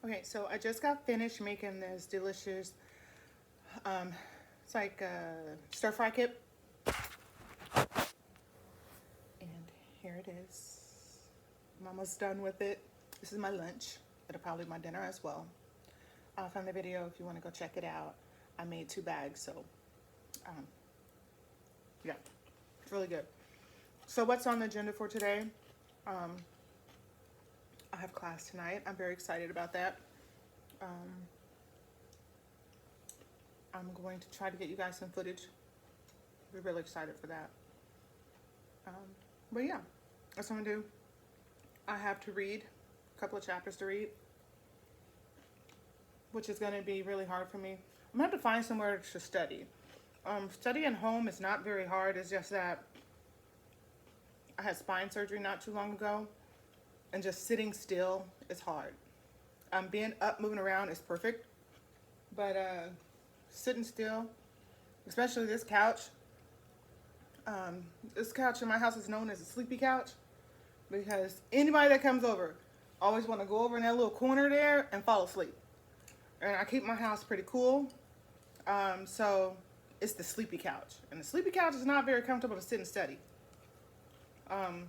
Okay, so I just got finished making this delicious, it's like a stir fry kit, and here it is. I'm almost done with it. This is my lunch. It'll probably be my dinner as well. From the video, if you want to go check it out, I made 2 bags, so um, yeah, it's really good. So what's on the agenda for today? Um, I have class tonight. I'm very excited about that. I'm going to try to get you guys some footage. We're really excited for that. Um, but yeah, that's what I'm gonna do. I have to read a couple of chapters to read, which is gonna be really hard for me. I'm gonna have to find somewhere to study. Studying home is not very hard. It's just that I had spine surgery not too long ago, and just sitting still is hard. Being up, moving around is perfect, but sitting still, especially this couch. This couch in my house is known as a sleepy couch because anybody that comes over always want to go over in that little corner there and fall asleep. And I keep my house pretty cool, so it's the sleepy couch. And the sleepy couch is not very comfortable to sit and study. So I'm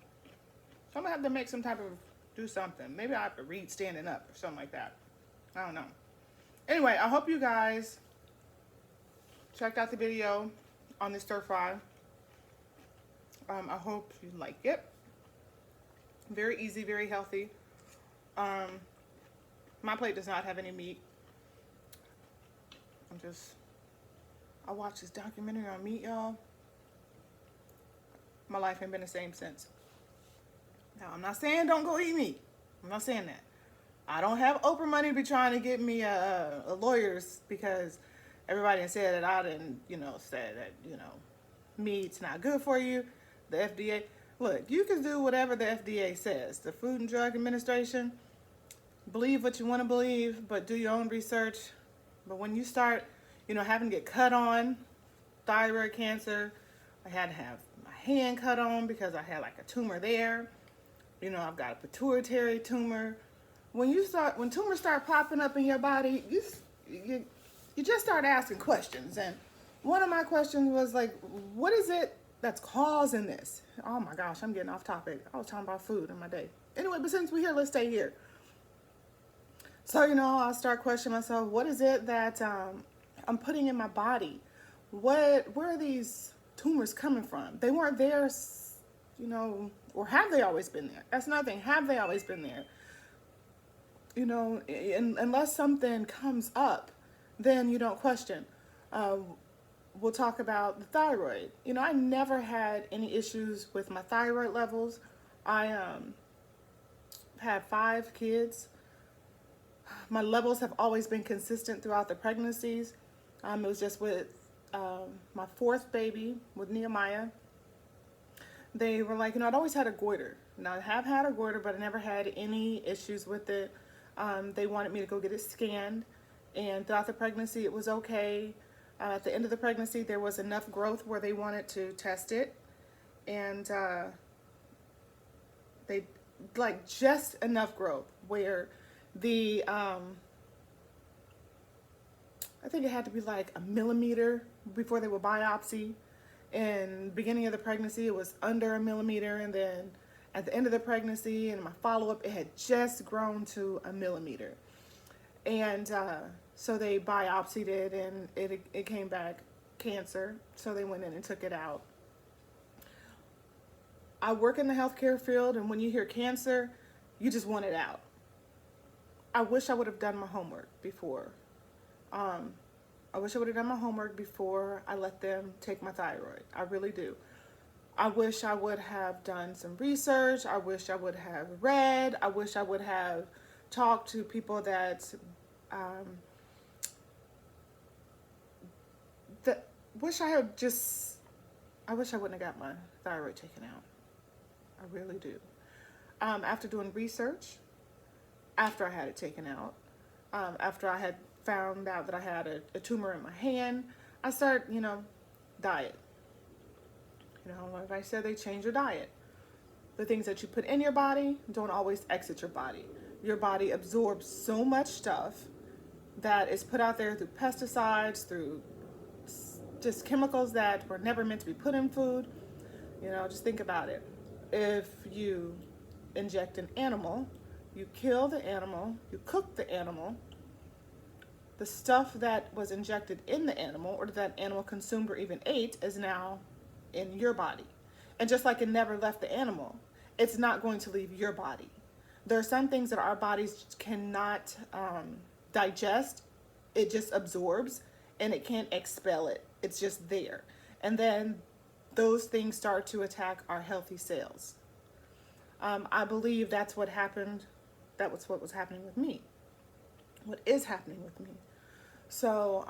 gonna have to make some type of, do something. Maybe I have to read standing up or something like that. I don't know. Anyway, I hope you guys checked out the video on the stir fry. I hope you like it. Very easy, very healthy. My plate does not have any meat. I watched this documentary on meat, y'all. My life ain't been the same since. Now, I'm not saying don't go eat meat. I'm not saying that. I don't have Oprah money to be trying to get me a lawyers because everybody said that I didn't, said that, meat's not good for you. The FDA, look, you can do whatever the FDA says. The Food and Drug Administration, believe what you want to believe, but do your own research. But when you start, having to get cut on, thyroid cancer, I had to have my hand cut on because I had like a tumor there. I've got a pituitary tumor. When tumors start popping up in your body, you just start asking questions. And one of my questions was like, what is it that's causing this? Oh my gosh, I'm getting off topic. I was talking about food in my day. Anyway, but since we're here, let's stay here. So, I'll start questioning myself. What is it that I'm putting in my body? Where are these tumors coming from? They weren't there, or have they always been there? That's another thing. Have they always been there? Unless something comes up, then you don't question. We'll talk about the thyroid. I never had any issues with my thyroid levels. I had 5 kids. My levels have always been consistent throughout the pregnancies. It was just with my 4th baby, with Nehemiah. They were like, I'd always had a goiter. Now, I have had a goiter, but I never had any issues with it. They wanted me to go get it scanned. And throughout the pregnancy, it was okay. At the end of the pregnancy, there was enough growth where they wanted to test it. And they, like, just enough growth where the, I think it had to be like a millimeter before they would biopsy. In the beginning of the pregnancy, it was under a millimeter, and then at the end of the pregnancy and my follow-up, it had just grown to a millimeter. And so they biopsied it, and it came back cancer, so they went in and took it out. I work in the healthcare field, and when you hear cancer, you just want it out. I wish I would have done my homework before. I wish I would have done my homework before I let them take my thyroid. I really do. I wish I would have done some research. I wish I would have read. I wish I would have talked to people that I wish I wouldn't have got my thyroid taken out. I really do. After doing research, after I had it taken out, after I had found out that I had a tumor in my hand, I started, diet. Like I said, they change your diet. The things that you put in your body don't always exit your body. your body absorbs so much stuff that is put out there through pesticides, through just chemicals that were never meant to be put in food. Just think about it. If you inject an animal, you kill the animal, you cook the animal, the stuff that was injected in the animal or that animal consumed or even ate is now in your body. And just like it never left the animal, it's not going to leave your body. There are some things that our bodies cannot digest. It just absorbs and it can't expel it. It's just there. And then those things start to attack our healthy cells. I believe that's what happened. That was what was happening with me. What is happening with me. So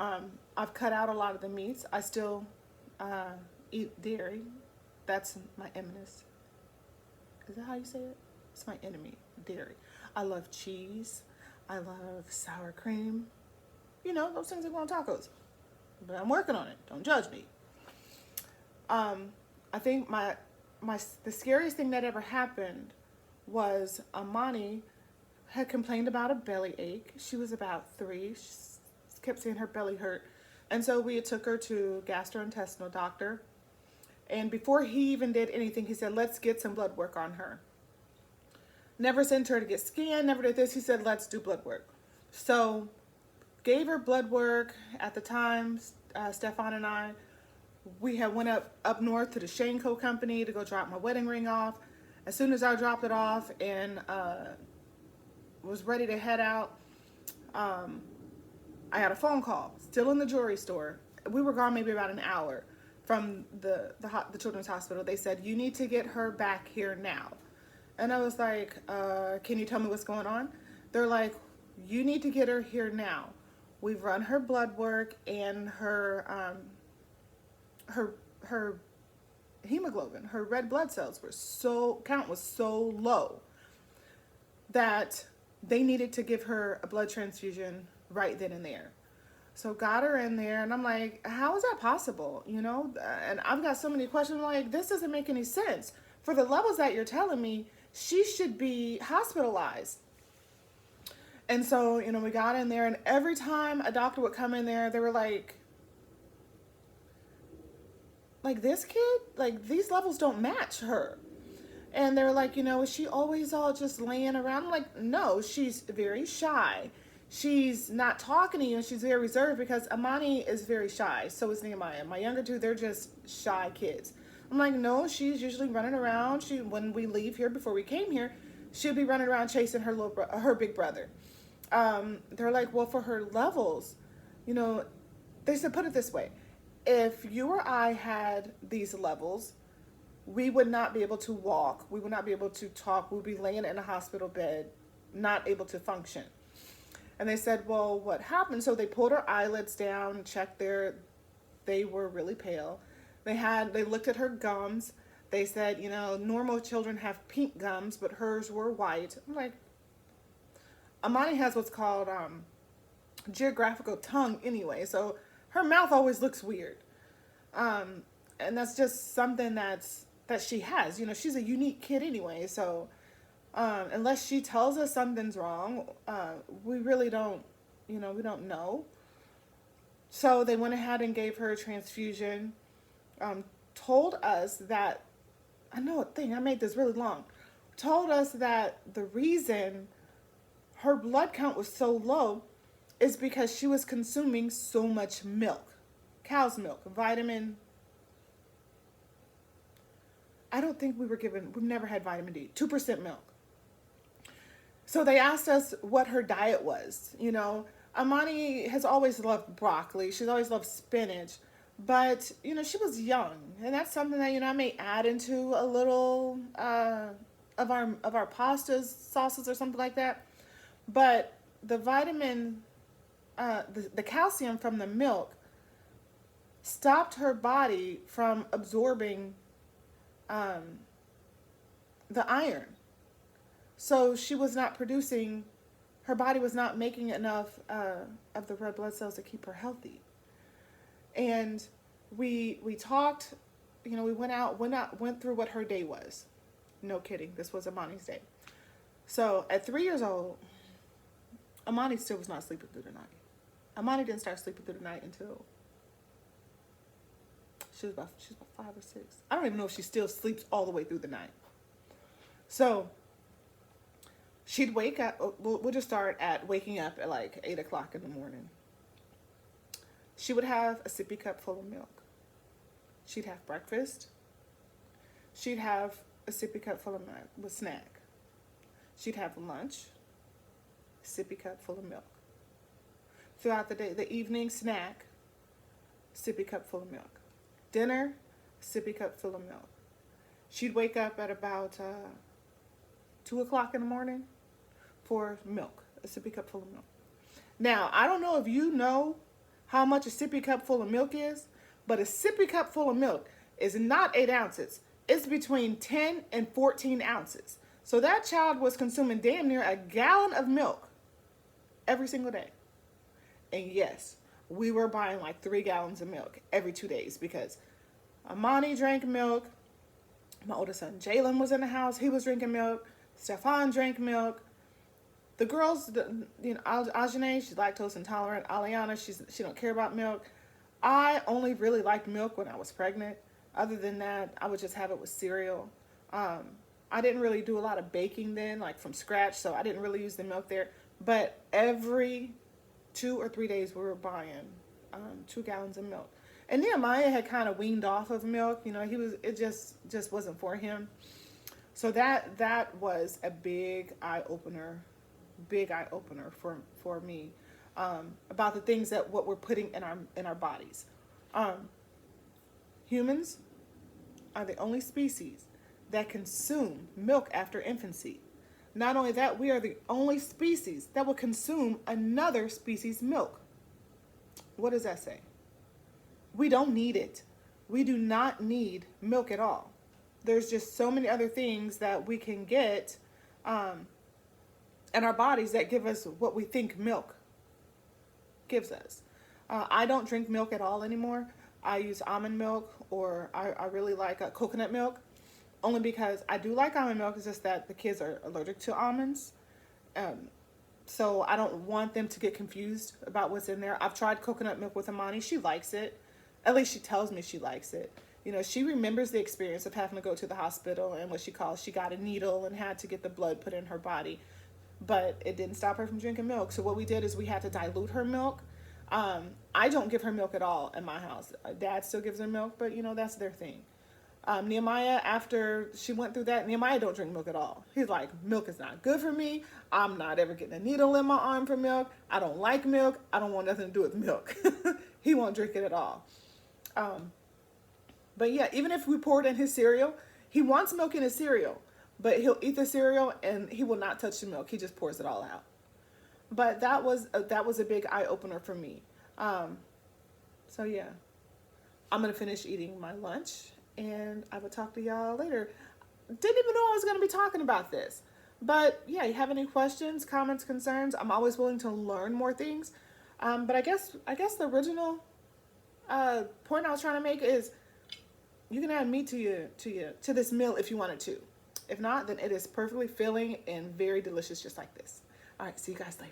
I've cut out a lot of the meats. I still eat dairy. That's my eminence. Is that how you say it? It's my enemy, dairy. I love cheese. I love sour cream. Those things that go on tacos. But I'm working on it. Don't judge me. I think the scariest thing that ever happened was Amani had complained about a belly ache. She was about 3. She kept saying her belly hurt. And so we took her to gastrointestinal doctor. And before he even did anything, he said, let's get some blood work on her. Never sent her to get scanned, never did this. He said, let's do blood work. So gave her blood work. At the time, Stefan and I, we had went up north to the Shanko company to go drop my wedding ring off. As soon as I dropped it off and was ready to head out, I had a phone call, still in the jewelry store. We were gone maybe about an hour from the children's hospital. They said, you need to get her back here now. And I was like, can you tell me what's going on? They're like, you need to get her here now. We've run her blood work and her hemoglobin, her red blood cells count was so low that they needed to give her a blood transfusion right then and there. So got her in there and I'm like, how is that possible? And I've got so many questions. I'm like, this doesn't make any sense. For the levels that you're telling me, she should be hospitalized. And so, we got in there and every time a doctor would come in there, they were like this kid, these levels don't match her. And they were like, is she always all just laying around? I'm like, no, she's very shy. She's not talking to you and she's very reserved because Amani is very shy. So is Nehemiah. My younger two, they're just shy kids. I'm like, no, she's usually running around. When we leave here, before we came here, she'll be running around chasing her big brother. They're like, well, for her levels, they said, put it this way. If you or I had these levels, we would not be able to walk. We would not be able to talk. We would be laying in a hospital bed, not able to function. And they said, well, what happened? So they pulled her eyelids down, checked they were really pale. They looked at her gums. They said, normal children have pink gums, but hers were white. I'm like, Amani has what's called geographical tongue anyway. So her mouth always looks weird. And that's just something that she has. She's a unique kid anyway. So unless she tells us something's wrong, we really don't, we don't know. So they went ahead and gave her a transfusion. Told us that, I made this really long. Told us that the reason her blood count was so low is because she was consuming so much milk. Cow's milk, vitamin. I don't think we've never had vitamin D, 2% milk. So they asked us what her diet was. Amani has always loved broccoli. She's always loved spinach. But, she was young. And that's something that, I may add into a little of our pastas, sauces or something like that. But the vitamin, the calcium from the milk stopped her body from absorbing the iron. So she was not producing, her body was not making enough of the red blood cells to keep her healthy. And we talked, we went through what her day was. No kidding, this was Amani's day. So at 3 years old, Amani still was not sleeping through the night. Amani didn't start sleeping through the night until she was about 5 or 6. I don't even know if she still sleeps all the way through the night. So she'd wake up. We'll just start at waking up at like 8 o'clock in the morning. She would have a sippy cup full of milk. She'd have breakfast. She'd have a sippy cup full of milk with snack. She'd have lunch, sippy cup full of milk. Throughout the day, the evening snack, sippy cup full of milk. Dinner, sippy cup full of milk. She'd wake up at about 2 o'clock in the morning for milk, a sippy cup full of milk. Now, I don't know if you know how much a sippy cup full of milk is, but a sippy cup full of milk is not 8 ounces. It's between 10 and 14 ounces. So that child was consuming damn near a gallon of milk every single day. And yes, we were buying like 3 gallons of milk every 2 days because Amani drank milk. My oldest son Jalen was in the house. He was drinking milk. Stefan drank milk. The girls, Ajane, she's lactose intolerant. Aliana, she don't care about milk. I only really liked milk when I was pregnant. Other than that, I would just have it with cereal. I didn't really do a lot of baking then, like from scratch, so I didn't really use the milk there. But every 2 or 3 days, we were buying 2 gallons of milk. And Nehemiah had kind of weaned off of milk. It just wasn't for him. So that was a big eye opener for me about the things what we're putting in our bodies. Humans are the only species that consume milk after infancy. Not only that, we are the only species that will consume another species' milk. What does that say? We don't need it. We do not need milk at all. There's just so many other things that we can get in our bodies that give us what we think milk gives us. I don't drink milk at all anymore. I use almond milk, or I really like coconut milk, only because I do like almond milk. It's just that the kids are allergic to almonds. So I don't want them to get confused about what's in there. I've tried coconut milk with Amani. She likes it. At least she tells me she likes it. She remembers the experience of having to go to the hospital and what she got a needle and had to get the blood put in her body. But it didn't stop her from drinking milk. So what we did is we had to dilute her milk. I don't give her milk at all in my house. Dad still gives her milk, but that's their thing. Nehemiah, after she went through that, Nehemiah don't drink milk at all. He's like, milk is not good for me. I'm not ever getting a needle in my arm for milk. I don't like milk. I don't want nothing to do with milk. He won't drink it at all. But yeah, even if we pour it in his cereal, he wants milk in his cereal, but he'll eat the cereal and he will not touch the milk. He just pours it all out. But that was a big eye opener for me. So yeah, I'm gonna finish eating my lunch and I will talk to y'all later. Didn't even know I was gonna be talking about this, but yeah, you have any questions, comments, concerns? I'm always willing to learn more things. But I guess the original point I was trying to make is you can add meat to this meal if you wanted to. If not, then it is perfectly filling and very delicious, just like this. All right, see you guys later.